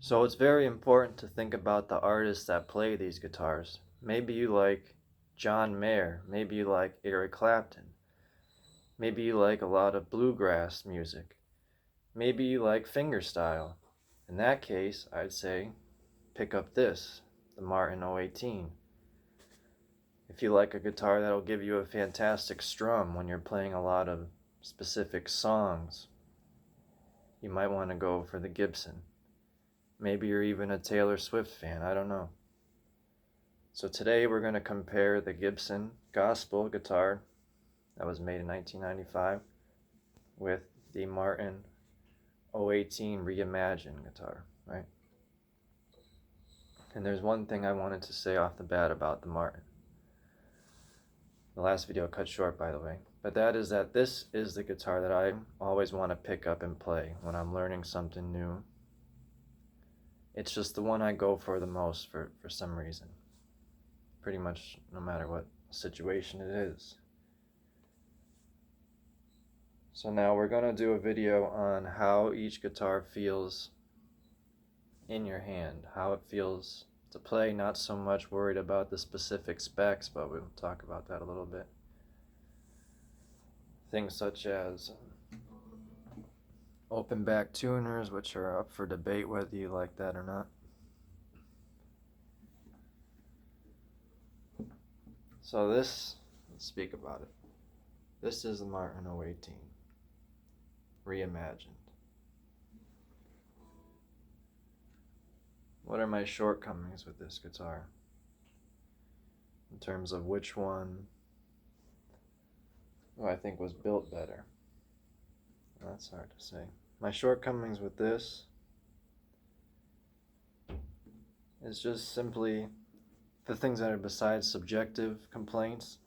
So it's very important to think about the artists that play these guitars. Maybe you like John Mayer, maybe you like Eric Clapton, maybe you like a lot of bluegrass music, maybe you like fingerstyle. In that case, I'd say pick up this, the Martin 018. If you like a guitar that'll give you a fantastic strum when you're playing a lot of specific songs, you might want to go for the Gibson. Maybe you're even a Taylor Swift fan, I don't know. So today we're going to compare the Gibson Gospel guitar that was made in 1995 with the Martin 018 reimagined guitar, right? And there's one thing I wanted to say off the bat about the Martin. The last video cut short, by the way, but that is that this is the guitar that I always want to pick up and play when I'm learning something new. It's just the one I go for the most for some reason. Pretty much no matter what situation it is. So now we're going to do a video on how each guitar feels in your hand, how it feels to play, not so much worried about the specific specs, but we'll talk about that a little bit. Things such as open back tuners, which are up for debate whether you like that or not. So let's speak about it. This is the Martin 018, reimagined. What are my shortcomings with this guitar? In terms of which one I think was built better. That's hard to say. My shortcomings with this is just simply the things that are besides subjective complaints.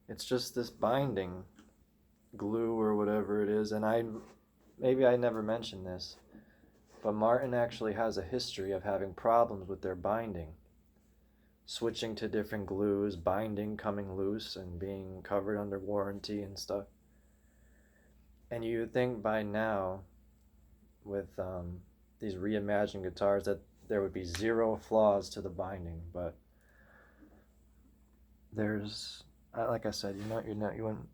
It's just this binding glue or whatever it is, and maybe I never mentioned this, but Martin actually has a history of having problems with their binding, switching to different glues, binding coming loose and being covered under warranty and stuff. And you would think by now, with these reimagined guitars, that there would be zero flaws to the binding, but there's, like I said, you wouldn't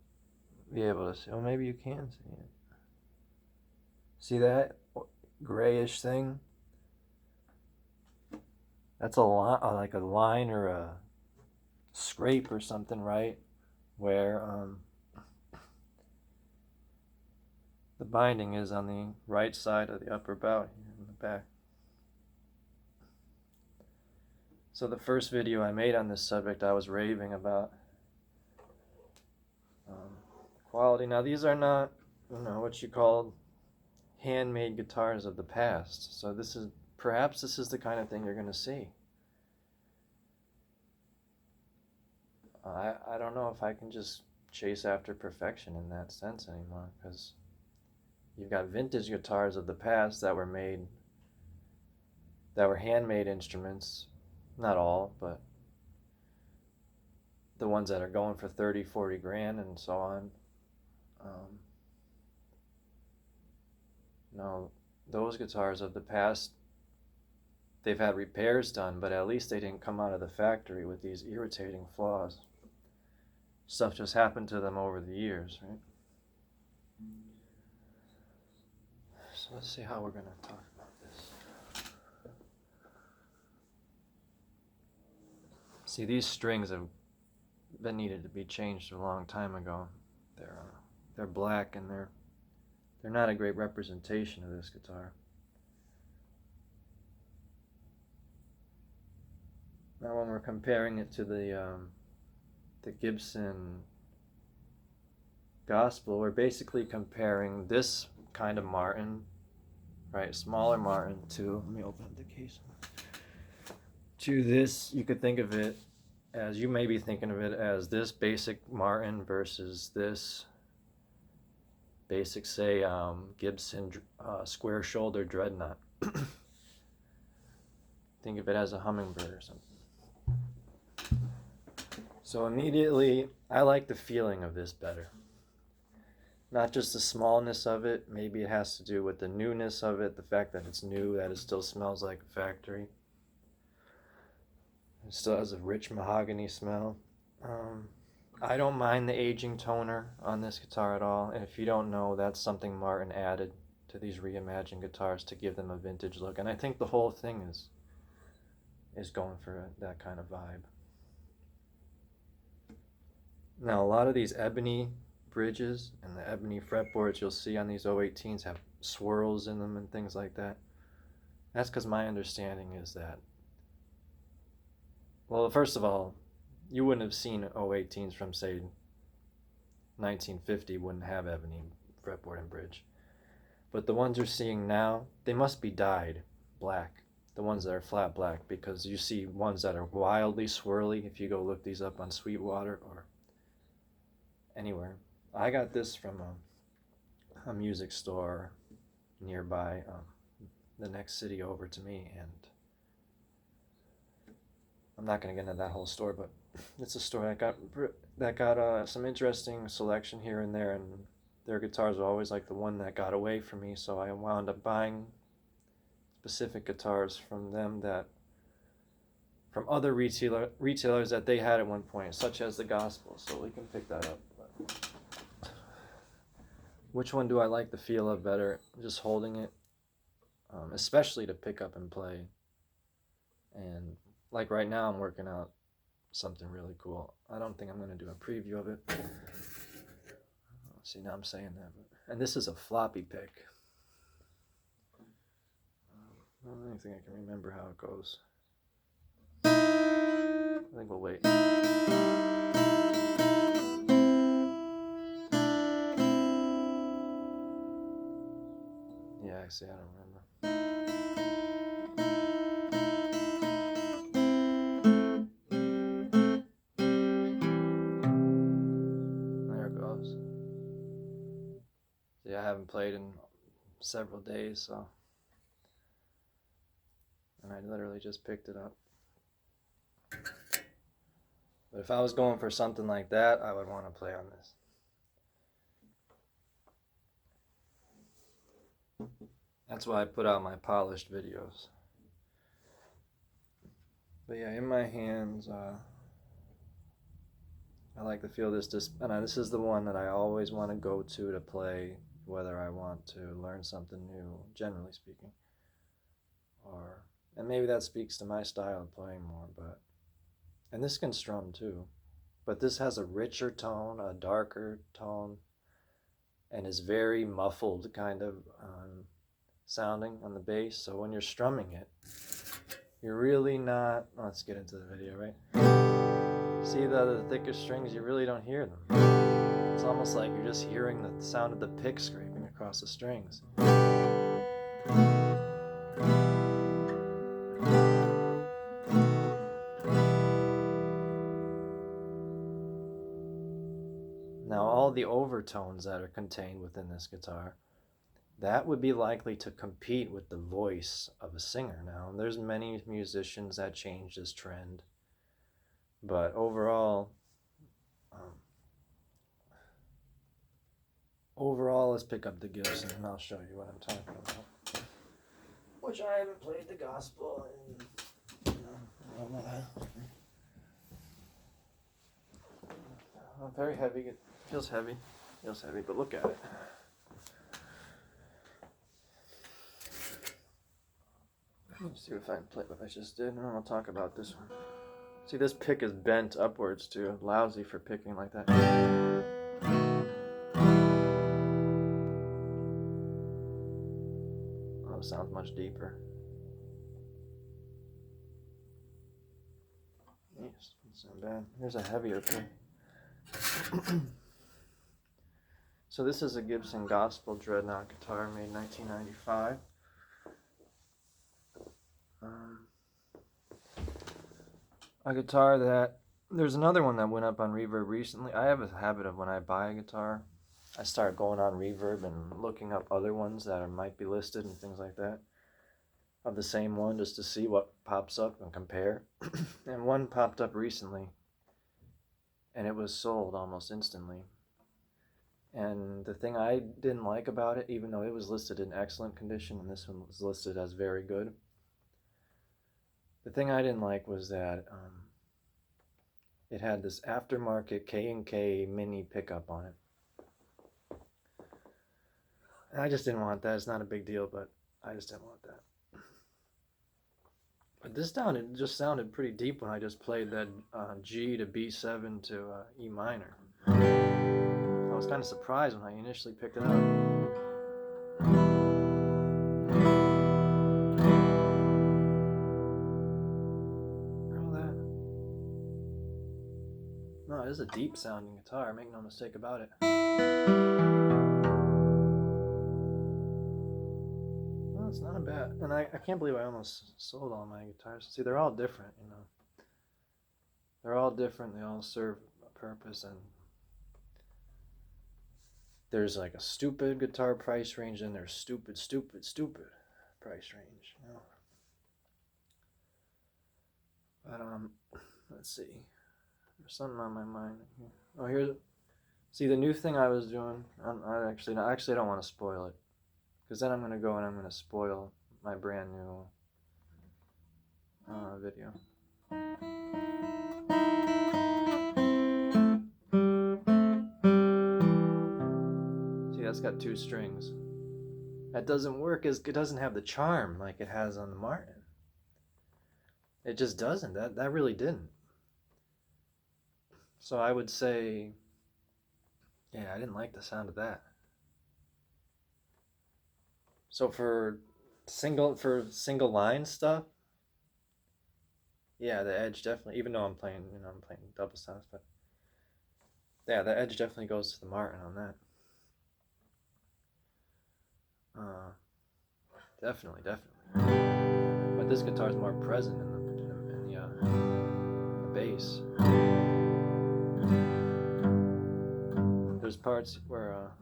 be able to see. Well, maybe you can see it. See that grayish thing? That's like a line or a scrape or something, right? Where the binding is on the right side of the upper bout here in the back. So the first video I made on this subject, I was raving about quality. Now these are not, what you call handmade guitars of the past. So perhaps this is the kind of thing you're going to see. I don't know if I can just chase after perfection in that sense anymore, because you've got vintage guitars of the past that were handmade instruments. Not all, but the ones that are going for 30, 40 grand and so on. No, those guitars of the past, they've had repairs done, but at least they didn't come out of the factory with these irritating flaws. Stuff just happened to them over the years, right? So let's see how we're going to talk about this. See, these strings have been needed to be changed a long time ago. They're black, and they're not a great representation of this guitar. Now when we're comparing it to the Gibson Gospel, we're basically comparing this kind of Martin, right, smaller Martin, to, let me open up the case, to this. You could think of it as, you may be thinking of it as this basic Martin versus this basic, say, Gibson square shoulder dreadnought. Think of it as a hummingbird or something. So immediately, I like the feeling of this better. Not just the smallness of it, maybe it has to do with the newness of it, the fact that it's new, that it still smells like a factory. It still has a rich mahogany smell. I don't mind the aging toner on this guitar at all, and if you don't know, that's something Martin added to these reimagined guitars to give them a vintage look, and I think the whole thing is going for that kind of vibe. Now, a lot of these ebony bridges and the ebony fretboards you'll see on these 018s have swirls in them and things like that. That's because my understanding is that, well, first of all, you wouldn't have seen 018s from, say, 1950 wouldn't have ebony fretboard and bridge. But the ones you're seeing now, they must be dyed black, the ones that are flat black, because you see ones that are wildly swirly if you go look these up on Sweetwater or anywhere. I got this from a music store nearby, the next city over to me, and I'm not going to get into that whole store, but it's a store that got some interesting selection here and there, and their guitars were always like the one that got away from me, so I wound up buying specific guitars from them from other retailers that they had at one point, such as the Gospel, so we can pick that up. Which one do I like the feel of better? Just holding it, especially to pick up and play. And like right now, I'm working out something really cool. I don't think I'm going to do a preview of it. See, now I'm saying that. And this is a floppy pick. I don't think I can remember how it goes. I think we'll wait. Yeah, actually, I don't remember. There it goes. See, I haven't played in several days, so. And I literally just picked it up. But if I was going for something like that, I would want to play on this. That's why I put out my polished videos. But yeah, in my hands, I like the feel of this. And this is the one that I always want to go to play, whether I want to learn something new, generally speaking. And maybe that speaks to my style of playing more, and this can strum too. But this has a richer tone, a darker tone, and is very muffled kind of sounding on the bass. So when you're strumming it, you're really not, let's get into the video, right? See the thicker strings, you really don't hear them. It's almost like you're just hearing the sound of the pick scraping across the strings. Now all the overtones that are contained within this guitar, that would be likely to compete with the voice of a singer. Now, there's many musicians that change this trend, but overall, let's pick up the Gibson and I'll show you what I'm talking about. Which I haven't played the Gospel in, very heavy. It feels heavy, but look at it. Let's see if I can play what I just did, and then I'll talk about this one. See, this pick is bent upwards too. Lousy for picking like that. Oh, it sounds much deeper. Yes, that's not bad. Here's a heavier pick. So this is a Gibson Gospel Dreadnought guitar made in 1995. A guitar that, there's another one that went up on Reverb recently. I have a habit of when I buy a guitar, I start going on Reverb and looking up other ones that might be listed and things like that of the same one, just to see what pops up and compare. And one popped up recently, and it was sold almost instantly. And the thing I didn't like about it, even though it was listed in excellent condition and this one was listed as very good, the thing I didn't like was that it had this aftermarket K&K mini pickup on it. And I just didn't want that. It's not a big deal, but I just didn't want that. But this just sounded pretty deep when I just played that G to B7 to E minor. I was kind of surprised when I initially picked it up. All that. No, it is a deep sounding guitar, make no mistake about it. Well, it's not bad. And I can't believe I almost sold all my guitars. See, they're all different, you know. They're all different, they all serve a purpose, and there's like a stupid guitar price range, and there's stupid price range, you know. But let's see. There's something on my mind here. Oh, here's. See, the new thing I was doing. I actually don't want to spoil it, because then I'm gonna go and I'm gonna spoil my brand new video. See, that's got 2 strings. That doesn't work. It doesn't have the charm like it has on the Martin. It just doesn't. That really didn't. So I would say, yeah, I didn't like the sound of that. So for single line stuff, yeah, the edge definitely. Even though I'm playing double sounds, but yeah, the edge definitely goes to the Martin on that. Definitely. But this guitar is more present in the bass. There's parts where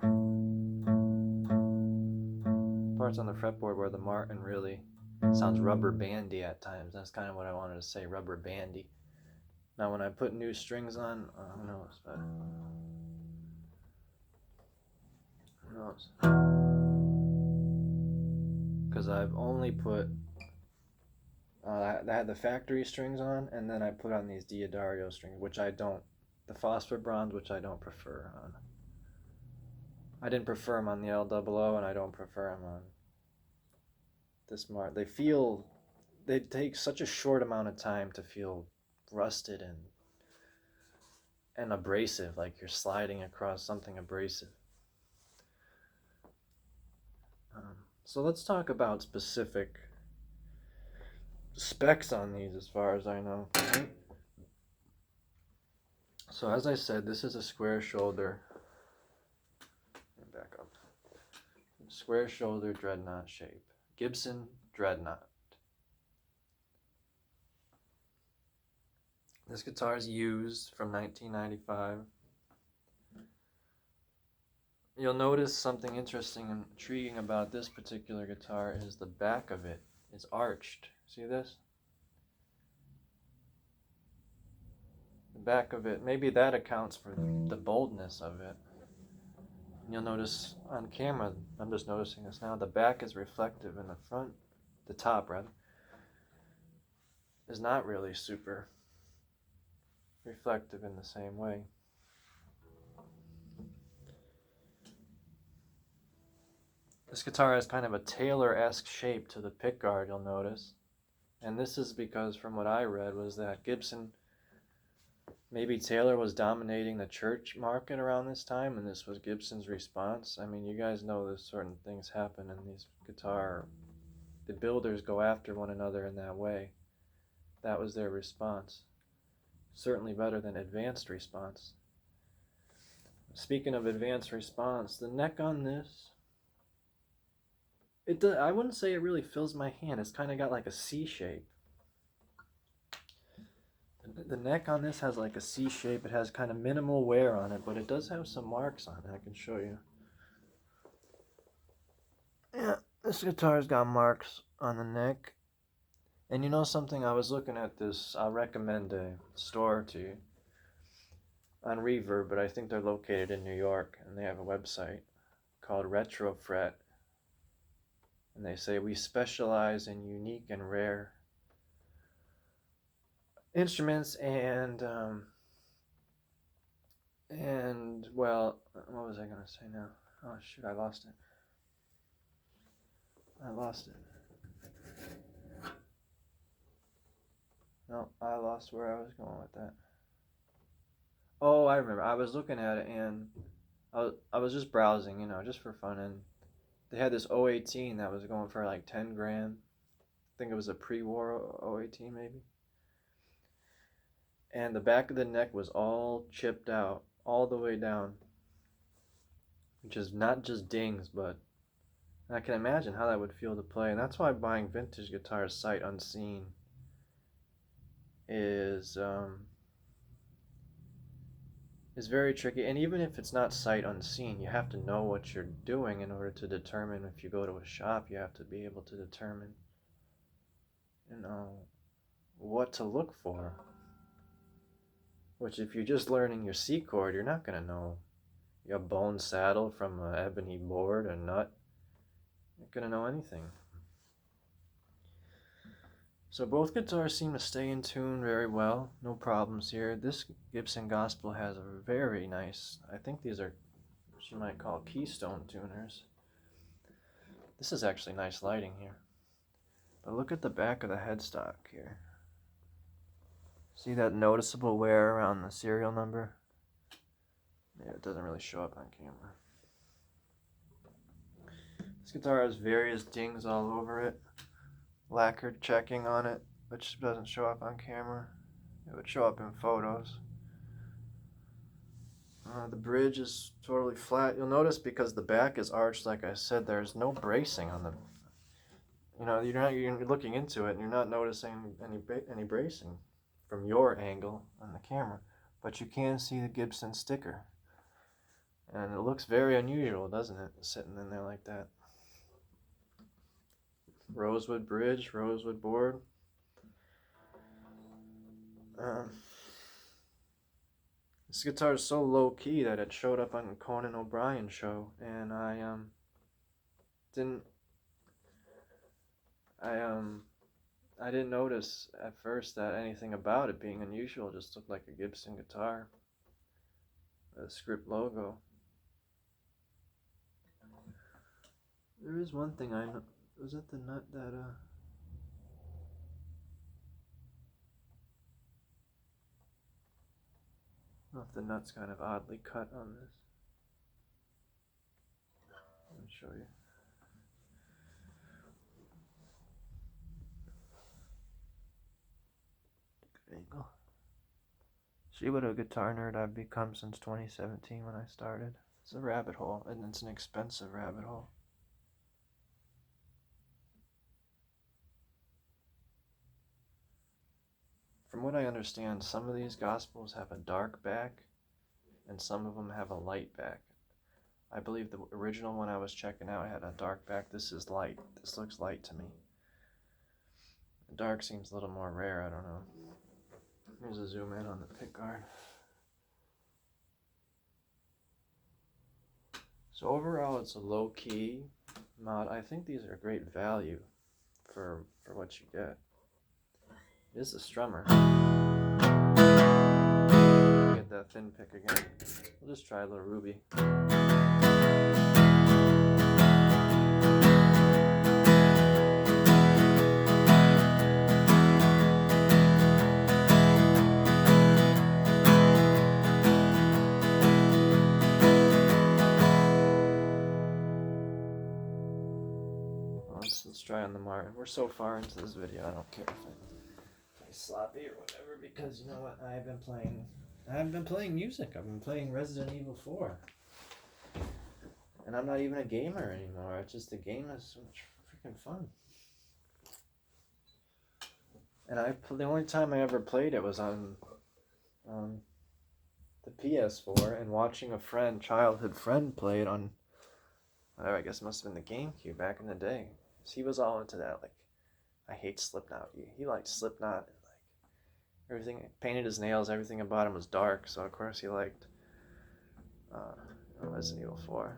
parts on the fretboard where the Martin really sounds rubber bandy at times. That's kind of what I wanted to say, rubber bandy. Now when I put new strings on, who knows? But who knows? Because I've only put I had the factory strings on, and then I put on these Diodario strings, which I don't, the phosphor bronze, which I don't prefer on. I didn't prefer them on the LOO, and I don't prefer them on this Martin. They take such a short amount of time to feel rusted and abrasive, like you're sliding across something abrasive. So let's talk about specific specs on these as far as I know. Right? So as I said, this is a square shoulder. Back up. Square shoulder dreadnought shape. Gibson Dreadnought. This guitar is used from 1995. You'll notice something interesting and intriguing about this particular guitar is the back of it is arched. See this? The back of it, maybe that accounts for the boldness of it. You'll notice on camera, I'm just noticing this now, the back is reflective and the front, the top rather, is not really super reflective in the same way. This guitar has kind of a Taylor-esque shape to the pickguard, you'll notice. And this is because, from what I read, was that Gibson, maybe Taylor was dominating the church market around this time, and this was Gibson's response. I mean, you guys know that certain things happen in these the builders go after one another in that way. That was their response. Certainly better than advanced response. Speaking of advanced response, the neck on this, I wouldn't say it really fills my hand. It's kind of got like a C shape. The neck on this has like a C shape. It has kind of minimal wear on it, but it does have some marks on it. I can show you. Yeah, this guitar's got marks on the neck. And you know something? I was looking at this. I'll recommend a store to you. on Reverb, but I think they're located in New York, and they have a website called Retrofret, and they say we specialize in unique and rare instruments and well, what was I gonna say now? Oh shoot, I lost it. No, I lost where I was going with that. Oh, I remember. I was looking at it and I was just browsing, you know, just for fun, and they had this 018 that was going for like 10 grand. I think it was a pre-war 018 maybe. And the back of the neck was all chipped out all the way down, which is not just dings, but I can imagine how that would feel to play. And that's why buying vintage guitars sight unseen is very tricky. And even if it's not sight unseen, you have to know what you're doing in order to determine. If you go to a shop, you have to be able to determine, you know, what to look for. Which, if you're just learning your C chord, you're not going to know. A bone saddle from an ebony board, a nut. You're not going to know anything. So both guitars seem to stay in tune very well. No problems here. This Gibson Gospel has a very nice, I think these are what you might call keystone tuners. This is actually nice lighting here. But look at the back of the headstock here. See that noticeable wear around the serial number? Yeah, it doesn't really show up on camera. This guitar has various dings all over it. Lacquered checking on it, which doesn't show up on camera. It would show up in photos. The bridge is totally flat. You'll notice because the back is arched, like I said, there's no bracing on the. You know, you're looking into it and you're not noticing any bracing from your angle on the camera, but you can see the Gibson sticker, and it looks very unusual, doesn't it, sitting in there like that. Rosewood bridge, rosewood board. This guitar is so low key that it showed up on the Conan O'Brien show, and I didn't notice at first that anything about it being unusual. It just looked like a Gibson guitar, a script logo. There is one thing I know. Was it the nut that I don't know if the nut's kind of oddly cut on this. Let me show you. There you go. See what a guitar nerd I've become since 2017 when I started. It's a rabbit hole, and it's an expensive rabbit hole. From what I understand, some of these Gospels have a dark back, and some of them have a light back. I believe the original one I was checking out had a dark back. This is light. This looks light to me. The dark seems a little more rare, I don't know. Here's a zoom in on the pickguard. So overall, it's a low-key mod. I think these are great value for what you get. It is a strummer. Get that thin pick again. We'll just try a little Ruby. Let's try on the Martin. We're so far into this video, I don't care if I play sloppy or whatever, because you know what? I haven't been playing music. I've been playing Resident Evil 4. And I'm not even a gamer anymore. It's just the game is so much freaking fun. And the only time I ever played it was on the PS4, and watching a childhood friend play it on, I guess it must have been the GameCube back in the day. He was all into that, like, I hate Slipknot. He liked Slipknot and like Everything, painted his nails, everything about him was dark, so of course he liked Resident Evil 4.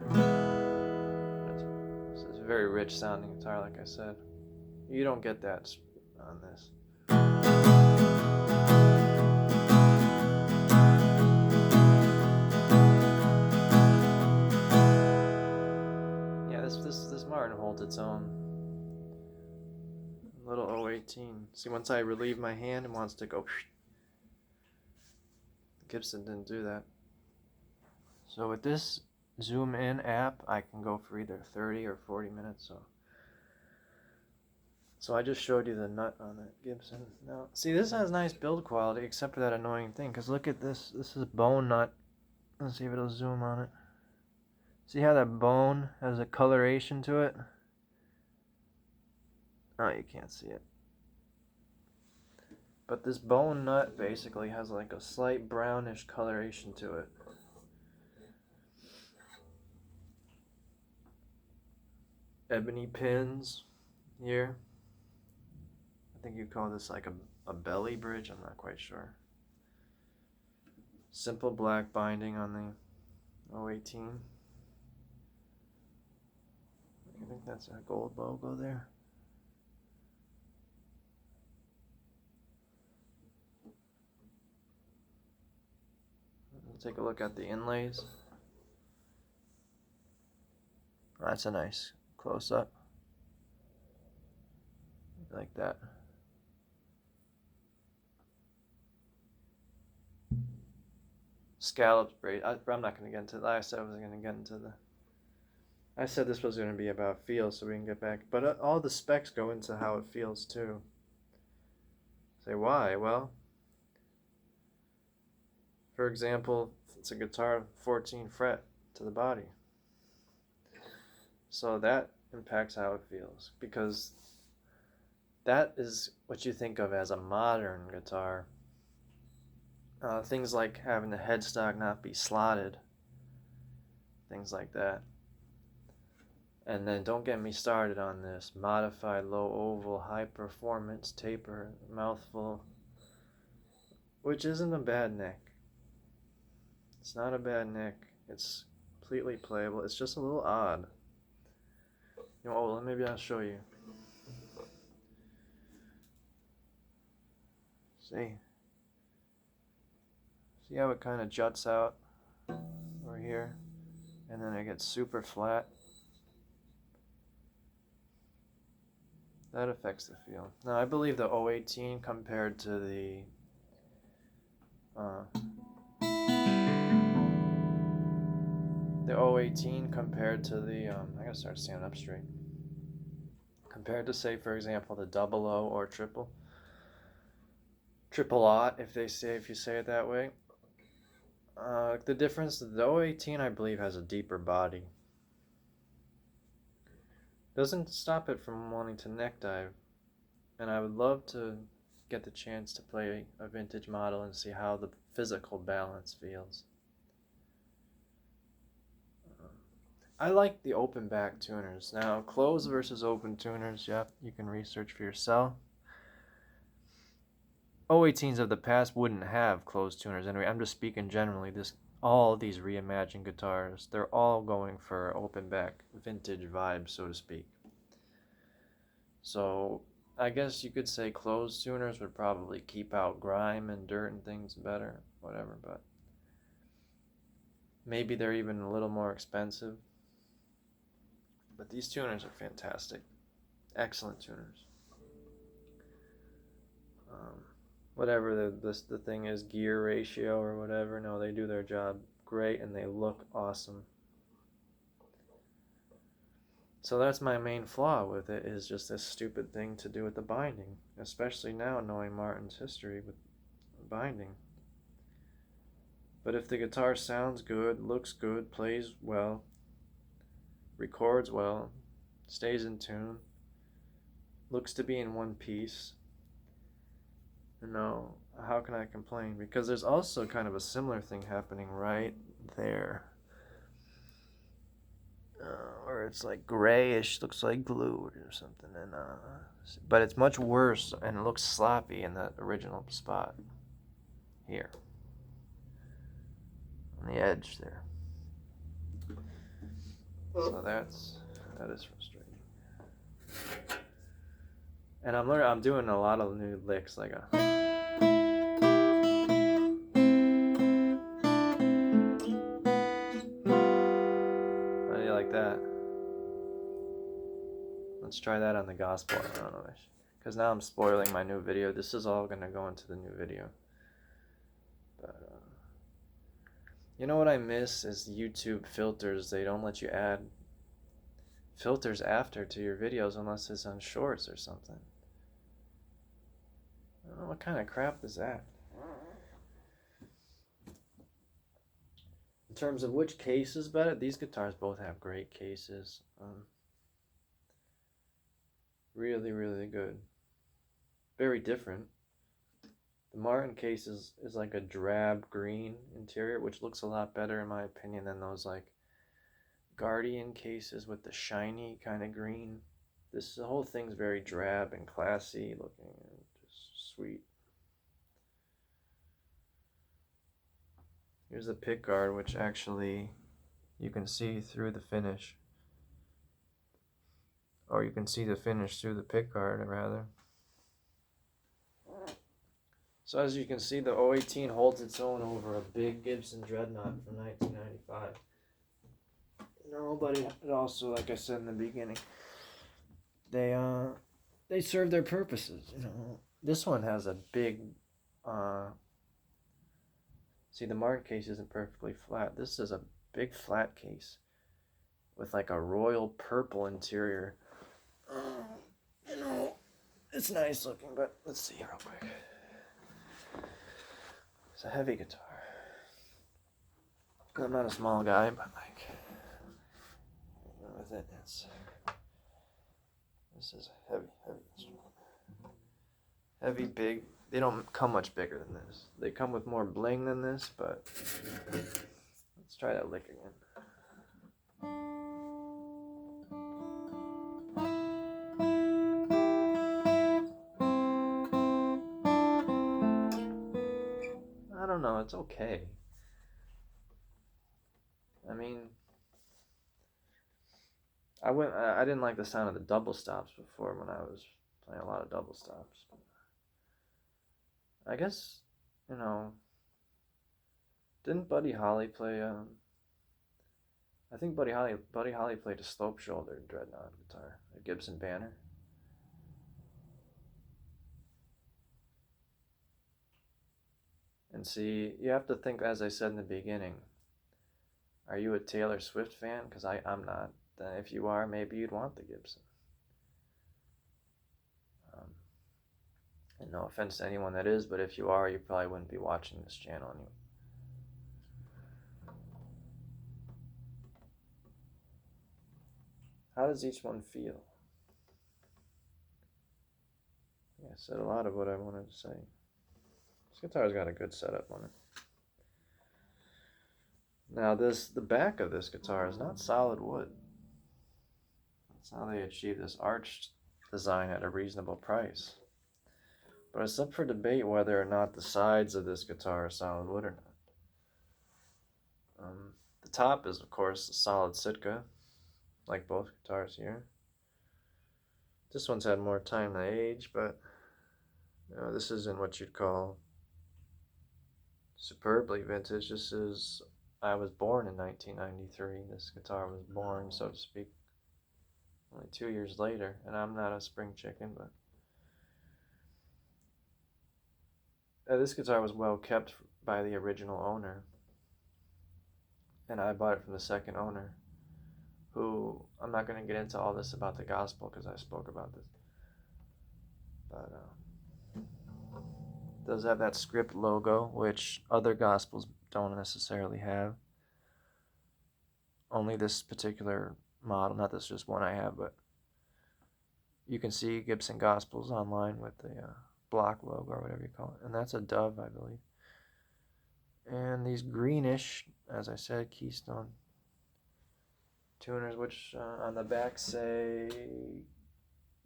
This is a very rich sounding guitar, like I said. You don't get that on this. Yeah, this Martin holds its own. Little 018. See, once I relieve my hand, it wants to go. Gibson didn't do that. So with this zoom in app, I can go for either 30 or 40 minutes. So I just showed you the nut on the Gibson. Now, see, this has nice build quality, except for that annoying thing. Because look at this. This is bone nut. Let's see if it'll zoom on it. See how that bone has a coloration to it? Oh, you can't see it. But this bone nut basically has like a slight brownish coloration to it. Ebony pins here. I think you call this like a belly bridge, I'm not quite sure. Simple black binding on the 018. I think that's a gold logo there. We'll take a look at the inlays. That's a nice close up. Like that. Scallops braid. I'm not going to get into that. I said I was going to get into the. I said this was going to be about feel, so we can get back. But all the specs go into how it feels too. Say why? Well, for example, it's a guitar 14 fret to the body. So that impacts how it feels, because that is what you think of as a modern guitar. Things like having the headstock not be slotted, things like that. And then don't get me started on this modified low oval high performance taper mouthful, which isn't a bad neck. It's not a bad neck. It's completely playable. It's just a little odd. You know, well, maybe I'll show you. See how it kind of juts out over here, and then it gets super flat. That affects the feel. Now I believe the 018 compared to the the 018 compared to the I gotta start standing up straight. Compared to, say, for example, the 00 or triple aught, if you say it that way. The difference, the 018 I believe has a deeper body. Doesn't stop it from wanting to neck dive, and I would love to get the chance to play a vintage model and see how the physical balance feels. I like the open back tuners. Now, closed versus open tuners, yeah, you can research for yourself. 018s of the past wouldn't have closed tuners anyway. I'm just speaking generally. All these reimagined guitars, they're all going for open back vintage vibes, so to speak. So I guess you could say closed tuners would probably keep out grime and dirt and things better, whatever, but maybe they're even a little more expensive. But these tuners are fantastic. Excellent tuners. Whatever the thing is, gear ratio or whatever, no, they do their job great and they look awesome. So that's my main flaw with it, is just this stupid thing to do with the binding, especially now knowing Martin's history with binding. But if the guitar sounds good, looks good, plays well, records well, stays in tune, looks to be in one piece, no, how can I complain? Because there's also kind of a similar thing happening right there, where it's like grayish, looks like glue or something, and but it's much worse and it looks sloppy in that original spot. here on the edge there. So that is frustrating. And I'm doing a lot of new licks, like a. How do you like that? Let's try that on the gospel. I don't know, because now I'm spoiling my new video. This is all gonna go into the new video. But you know what I miss is YouTube filters. They don't let you add filters after to your videos unless it's on shorts or something. I don't know what kind of crap is that. In terms of which case is better, these guitars both have great cases. Really, really good. Very different. The Martin case is like a drab green interior, which looks a lot better in my opinion than those like Guardian cases with the shiny kind of green. The whole thing's very drab and classy looking and just sweet. Here's the pick guard, which actually you can see through the finish. Or you can see the finish through the pick guard, rather. So as you can see, the 018 holds its own over a big Gibson Dreadnought from 1995. No, but it also, like I said in the beginning, they serve their purposes. You know, this one has a big. See, the Martin case isn't perfectly flat. This is a big flat case with like a royal purple interior. You know, it's nice looking, but let's see real quick. It's a heavy guitar. I'm not a small guy, but like, with it, this is a heavy instrument. Heavy, big. They don't come much bigger than this. They come with more bling than this, but let's try that lick again. I don't know, it's okay. I mean, I didn't like the sound of the double stops before when I was playing a lot of double stops. I guess, you know, didn't Buddy Holly play, I think Buddy Holly played a slope shoulder Dreadnought guitar, a Gibson Banner. And see, you have to think, as I said in the beginning, are you a Taylor Swift fan? Because I'm not. Then if you are, maybe you'd want the Gibson. And no offense to anyone that is, but if you are, you probably wouldn't be watching this channel anyway. How does each one feel? Yeah, I said a lot of what I wanted to say. This guitar's got a good setup on it. Now the back of this guitar is not solid wood. That's how they achieve this arched design at a reasonable price. But it's up for debate whether or not the sides of this guitar are solid wood or not. The top is, of course, a solid Sitka, like both guitars here. This one's had more time to age, but you know, this isn't what you'd call superbly vintage. This is, I was born in 1993. This guitar was born, so to speak, only 2 years later, and I'm not a spring chicken, but this guitar was well kept by the original owner, and I bought it from the second owner, who, I'm not going to get into all this about the gospel because I spoke about this, but does have that script logo, which other gospels don't necessarily have. Only this particular model, not this just one I have, but you can see Gibson Gospels online with the block logo or whatever you call it, and that's a dove, I believe. And these greenish, as I said, Keystone tuners, which on the back say,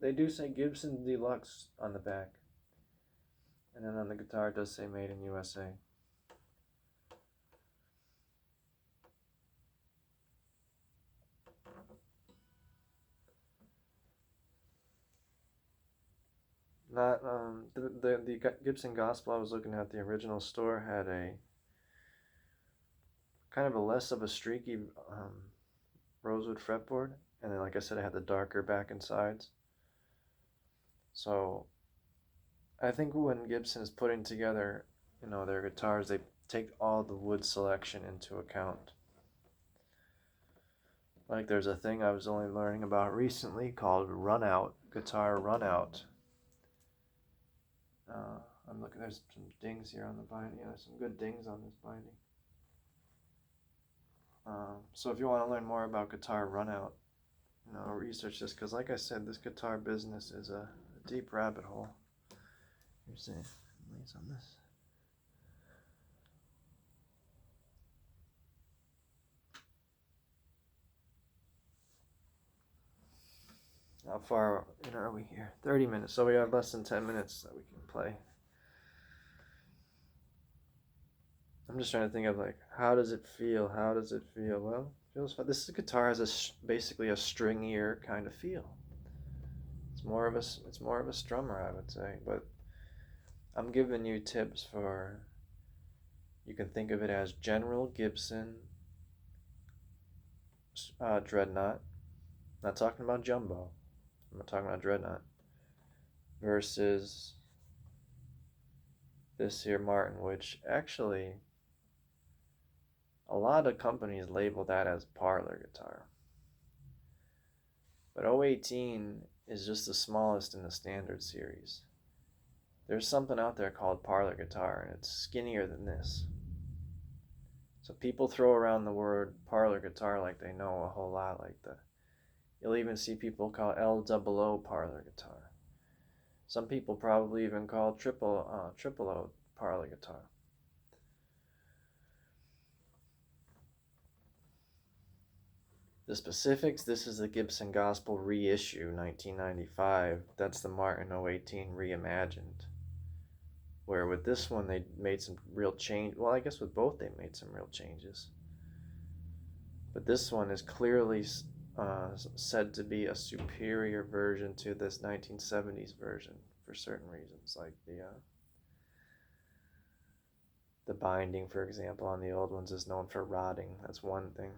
they do say Gibson Deluxe on the back, and then on the guitar it does say Made in USA. Not the Gibson Gospel I was looking at, the original store had a kind of a less of a streaky rosewood fretboard, and then like I said, it had the darker back and sides. So I think when Gibson is putting together, their guitars, they take all the wood selection into account. Like there's a thing I was only learning about recently called runout, guitar runout. I'm looking, there's some dings here on the binding. There's some good dings on this binding. So if you want to learn more about guitar runout, research this, because like I said, this guitar business is a deep rabbit hole. Here's the leads on this. How far in are we here? 30 minutes, so we have less than 10 minutes that we can play. I'm just trying to think of like, how does it feel? How does it feel? Well, it feels fine. This guitar has basically a stringier kind of feel. It's more of a strummer, I would say. But I'm giving you tips for. You can think of it as General Gibson Dreadnought. Not talking about Jumbo. I'm not talking about Dreadnought. Versus this here Martin, which actually a lot of companies label that as parlor guitar. But 018 is just the smallest in the standard series. There's something out there called parlor guitar, and it's skinnier than this. So people throw around the word parlor guitar like they know a whole lot. You'll even see people call LOO parlor guitar. Some people probably even call triple O parlor guitar. The specifics, this is the Gibson Gospel reissue, 1995. That's the Martin 018 reimagined. Where with this one, they made some real change. Well, I guess with both, they made some real changes. But this one is clearly said to be a superior version to this 1970s version for certain reasons. Like the binding, for example, on the old ones is known for rotting. That's one thing.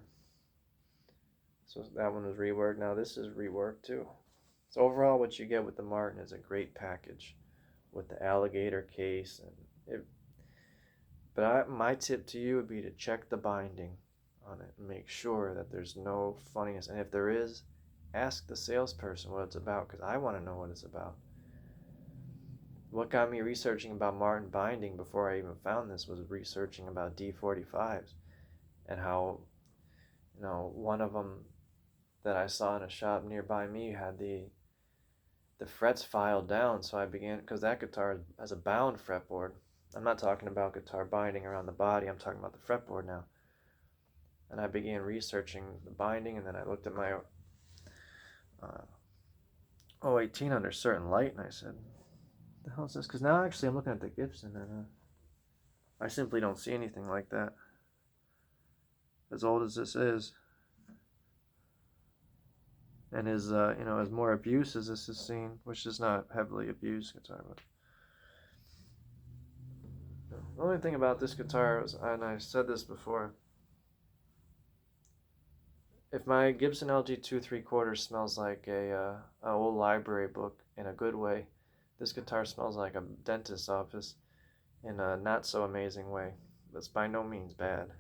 So that one was reworked. Now this is reworked too. So overall, what you get with the Martin is a great package with the alligator case. But my tip to you would be to check the binding on it and make sure that there's no funniness. And if there is, ask the salesperson what it's about, because I want to know what it's about. What got me researching about Martin binding before I even found this was researching about D45s and how, one of them that I saw in a shop nearby me had the frets filed down. So I began, because that guitar has a bound fretboard. I'm not talking about guitar binding around the body, I'm talking about the fretboard now. And I began researching the binding, and then I looked at my 018 under certain light, and I said, what the hell is this? Because now actually I'm looking at the Gibson, and I simply don't see anything like that. As old as this is, and as as more abuse as this is seen, which is not heavily abused guitar, but the only thing about this guitar was, and I said this before, if my Gibson LG 2 3/4 smells like a old library book in a good way, this guitar smells like a dentist's office in a not so amazing way. That's by no means bad.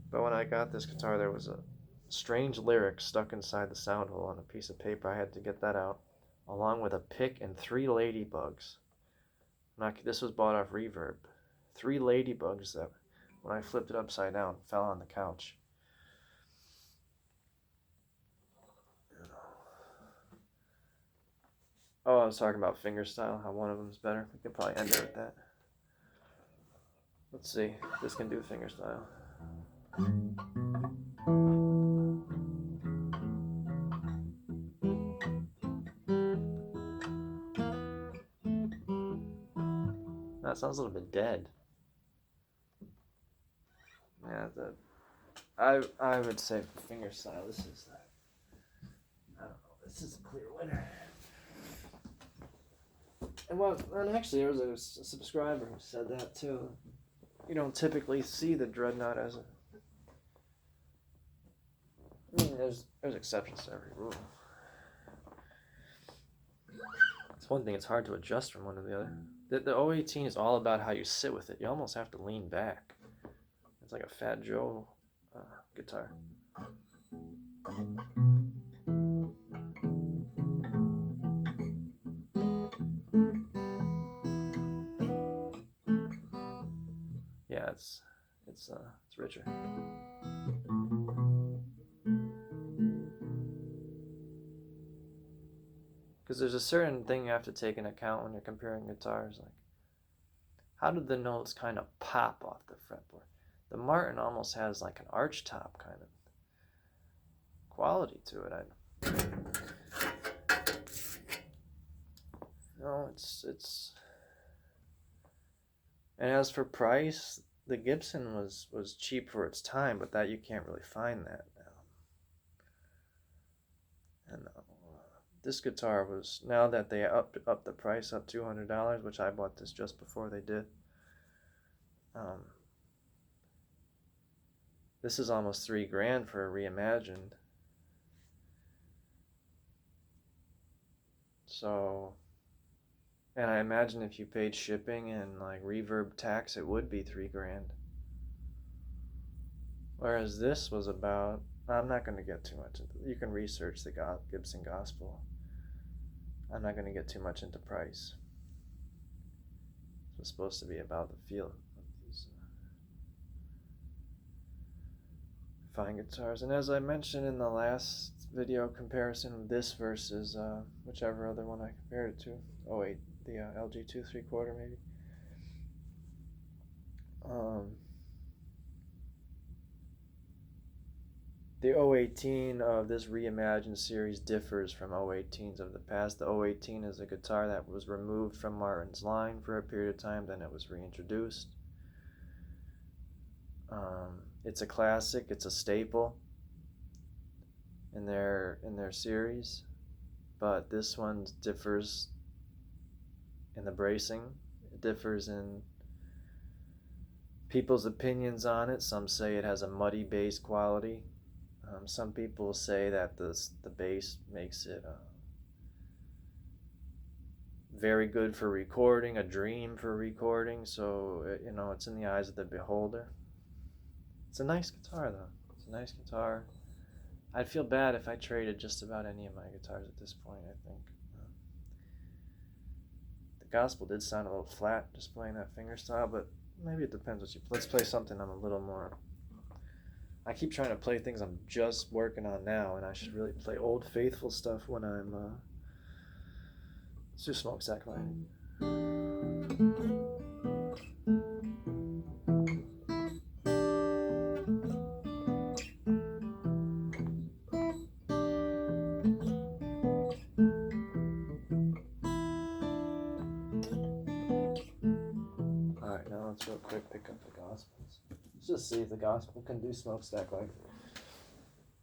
But when I got this guitar, there was a strange lyric stuck inside the sound hole on a piece of paper. I had to get that out, along with a pick and 3 ladybugs. This was bought off Reverb. 3 ladybugs that, when I flipped it upside down, fell on the couch. Oh, I was talking about fingerstyle, how one of them's better. We could probably end it with that. Let's see, this can do fingerstyle. That sounds a little bit dead. Yeah, I would say for fingerstyle, this is I don't know, this is a clear winner. And actually, there was a subscriber who said that too. You don't typically see the dreadnought as a. I mean, there's exceptions to every rule. It's one thing; it's hard to adjust from one to the other. The 018 is all about how you sit with it. You almost have to lean back. It's like a Fat Joe guitar. Yeah, it's richer. Because there's a certain thing you have to take into account when you're comparing guitars, like how do the notes kind of pop off the fretboard? The Martin almost has like an arch top kind of quality to it. It's. And as for price, the Gibson was cheap for its time, but that you can't really find that now. And this guitar was, now that they upped the price up $200, which I bought this just before they did. This is almost $3,000 for a reimagined. So, and I imagine if you paid shipping and like reverb tax, it would be $3,000. Whereas this was about, I'm not going to get too much into, you can research the Gibson Gospel. I'm not going to get too much into price. It's supposed to be about the feel of these fine guitars. And as I mentioned in the last video comparison of this versus whichever other one I compared it to, the LG 2 3/4 maybe. The 018 of this reimagined series differs from 018s of the past. The 018 is a guitar that was removed from Martin's line for a period of time, then it was reintroduced. It's a classic, it's a staple in their series, but this one differs in the bracing. It differs in people's opinions on it. Some say it has a muddy bass quality. Some people say that the bass makes it very good for recording, a dream for recording. So it's in the eyes of the beholder. It's a nice guitar though. It's a nice guitar. I'd feel bad if I traded just about any of my guitars at this point, I think. The Gospel did sound a little flat just playing that fingerstyle, but maybe it depends what you play. Let's play something I'm a little more. I keep trying to play things I'm just working on now, and I should really play Old Faithful stuff when I'm. Let's do Smokestack Lighting. Alright, now let's real quick pick up the Gospels. Let's just see if the Gospel can do Smokestack Lighting.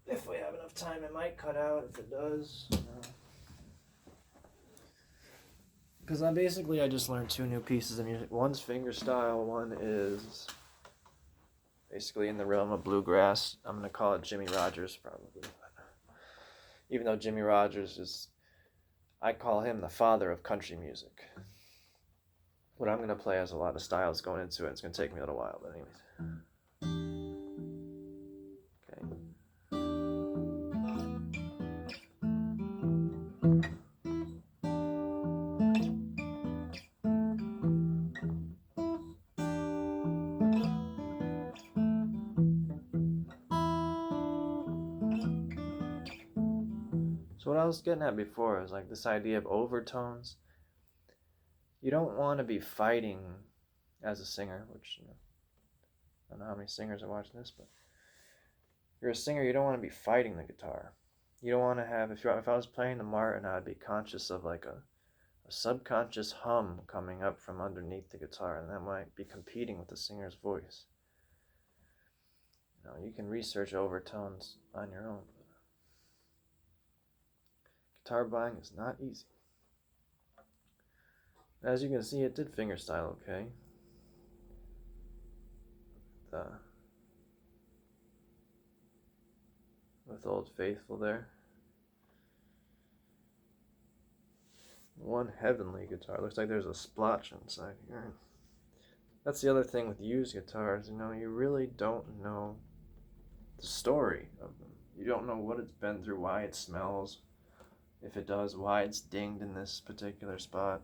If we have enough time, it might cut out. If it does, because I just learned 2 new pieces of music. One's fingerstyle, one is basically in the realm of bluegrass. I'm going to call it Jimmy Rogers, probably. Even though Jimmy Rogers is, I call him the father of country music. What I'm going to play has a lot of styles going into it. It's going to take me a little while, but anyways. Okay. So what I was getting at before is like this idea of overtones. You don't want to be fighting as a singer, which, I don't know how many singers are watching this, but if you're a singer, you don't want to be fighting the guitar. You don't want to have, if I was playing the Martin, I'd be conscious of like a subconscious hum coming up from underneath the guitar, and that might be competing with the singer's voice. You can research overtones on your own. Guitar buying is not easy. As you can see, it did fingerstyle okay. With Old Faithful there. One heavenly guitar. Looks like there's a splotch inside here. That's the other thing with used guitars, you really don't know the story of them. You don't know what it's been through, why it smells, if it does, why it's dinged in this particular spot.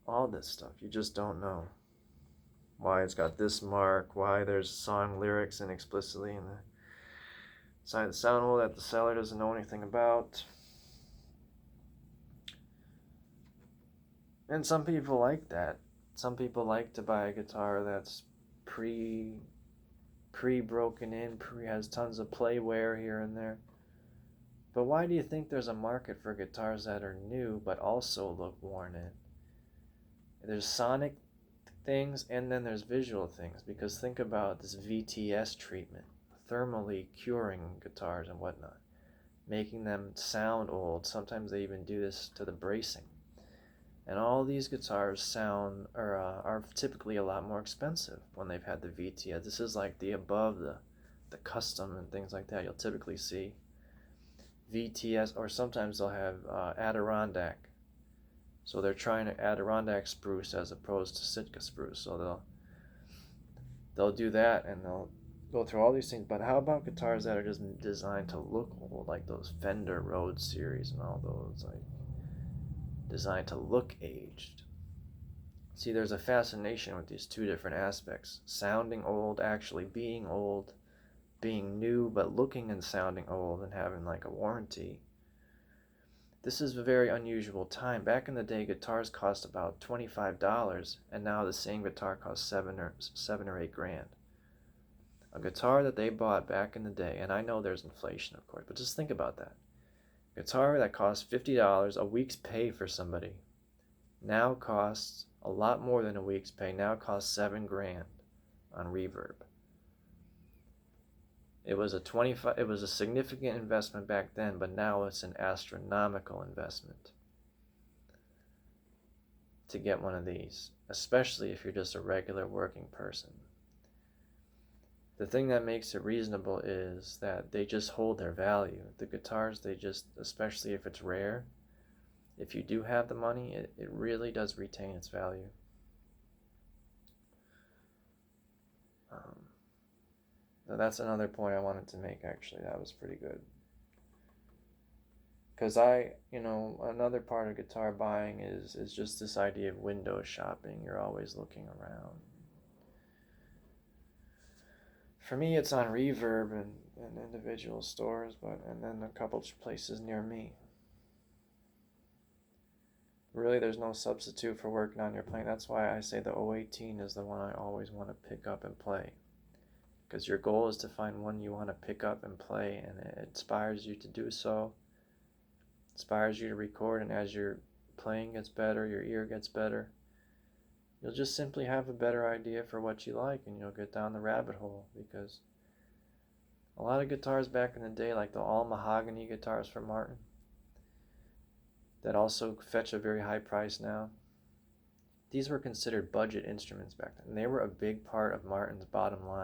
All this stuff, you just don't know. Why it's got this mark, why there's song lyrics explicitly in the side of the sound hole that the seller doesn't know anything about. And some people like that. Some people like to buy a guitar that's pre-broken in, has tons of play wear here and there. But why do you think there's a market for guitars that are new but also look worn in? There's sonic things and then there's visual things, because think about this VTS treatment, thermally curing guitars and whatnot, making them sound old. Sometimes they even do this to the bracing. And all these guitars are typically a lot more expensive when they've had the VTS. This is like the above the custom and things like that. You'll typically see VTS, or sometimes they'll have Adirondack. So they're trying to Adirondack spruce as opposed to Sitka spruce. So they'll do that and they'll go through all these things. But how about guitars that are just designed to look old, like those Fender Rhodes series and all those, like designed to look aged? See, there's a fascination with these two different aspects: sounding old, actually being old, being new but looking and sounding old and having like a warranty. This is a very unusual time. Back in the day, guitars cost about $25, and now the same guitar costs $7 or $8 grand. A guitar that they bought back in the day, and I know there's inflation, of course, but just think about that. Guitar that costs $50, a week's pay for somebody, now costs a lot more than a week's pay. Now costs $7 grand on reverb. It was a significant investment back then, but now it's an astronomical investment to get one of these, especially if you're just a regular working person. The thing that makes it reasonable is that they just hold their value. The guitars, especially if it's rare, if you do have the money, it really does retain its value. That's another point I wanted to make, actually. That was pretty good. Because another part of guitar buying is just this idea of window shopping. You're always looking around. For me, it's on Reverb and individual stores, and then a couple places near me. Really, there's no substitute for working on your playing. That's why I say the 018 is the one I always want to pick up and play. Because your goal is to find one you want to pick up and play, and it inspires you to do so. Inspires you to record, and as your playing gets better, your ear gets better, you'll just simply have a better idea for what you like, and you'll get down the rabbit hole. Because a lot of guitars back in the day, like the all mahogany guitars from Martin, that also fetch a very high price now, these were considered budget instruments back then. And they were a big part of Martin's bottom line.